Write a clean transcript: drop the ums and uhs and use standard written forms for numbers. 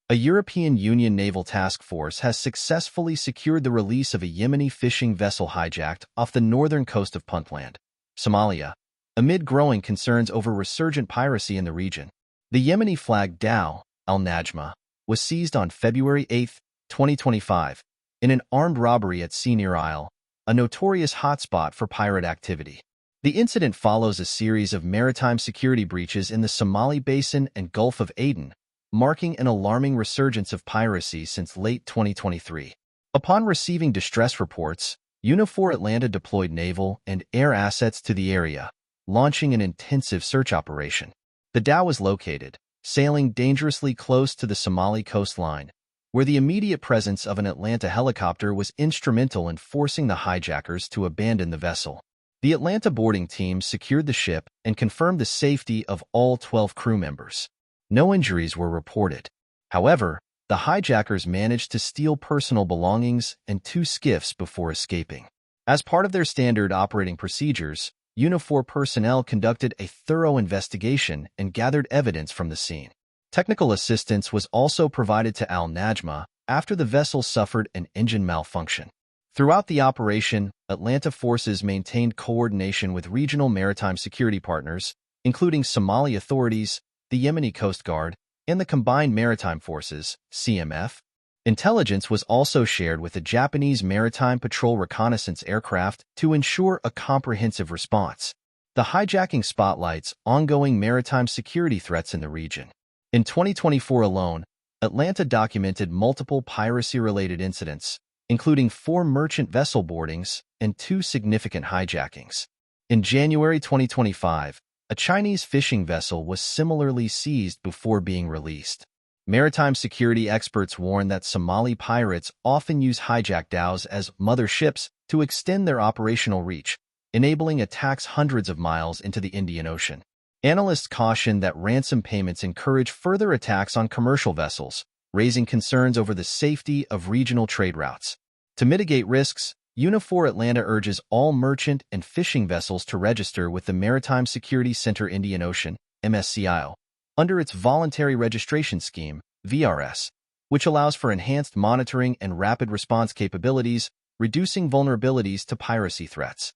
A European Union naval task force has successfully secured the release of a Yemeni fishing vessel hijacked off the northern coast of Puntland, Somalia, amid growing concerns over resurgent piracy in the region. The Yemeni-flagged dhow, Al-Najma, was seized on February 8, 2025, in an armed robbery at sea near Isle, a notorious hotspot for pirate activity. The incident follows a series of maritime security breaches in the Somali Basin and Gulf of Aden, marking an alarming resurgence of piracy since late 2023. Upon receiving distress reports, UNIFOR Atlanta deployed naval and air assets to the area, launching an intensive search operation. The dhow was located, sailing dangerously close to the Somali coastline, where the immediate presence of an Atlanta helicopter was instrumental in forcing the hijackers to abandon the vessel. The Atlanta boarding team secured the ship and confirmed the safety of all 12 crew members. No injuries were reported. However, the hijackers managed to steal personal belongings and 2 skiffs before escaping. As part of their standard operating procedures, UNIFOR personnel conducted a thorough investigation and gathered evidence from the scene. Technical assistance was also provided to Al-Najma after the vessel suffered an engine malfunction. Throughout the operation, Atlanta forces maintained coordination with regional maritime security partners, including Somali authorities, the Yemeni Coast Guard, and the Combined Maritime Forces, CMF. Intelligence was also shared with the Japanese Maritime Patrol reconnaissance aircraft to ensure a comprehensive response. The hijacking spotlights ongoing maritime security threats in the region. In 2024 alone, Atlanta documented multiple piracy-related incidents, including 4 merchant vessel boardings and 2 significant hijackings. In January 2025, a Chinese fishing vessel was similarly seized before being released. Maritime security experts warn that Somali pirates often use hijacked dhows as mother ships to extend their operational reach, enabling attacks hundreds of miles into the Indian Ocean. Analysts caution that ransom payments encourage further attacks on commercial vessels, raising concerns over the safety of regional trade routes. To mitigate risks, UNIFOR Atlanta urges all merchant and fishing vessels to register with the Maritime Security Center Indian Ocean, MSCIO, under its Voluntary Registration Scheme, VRS, which allows for enhanced monitoring and rapid response capabilities, reducing vulnerabilities to piracy threats.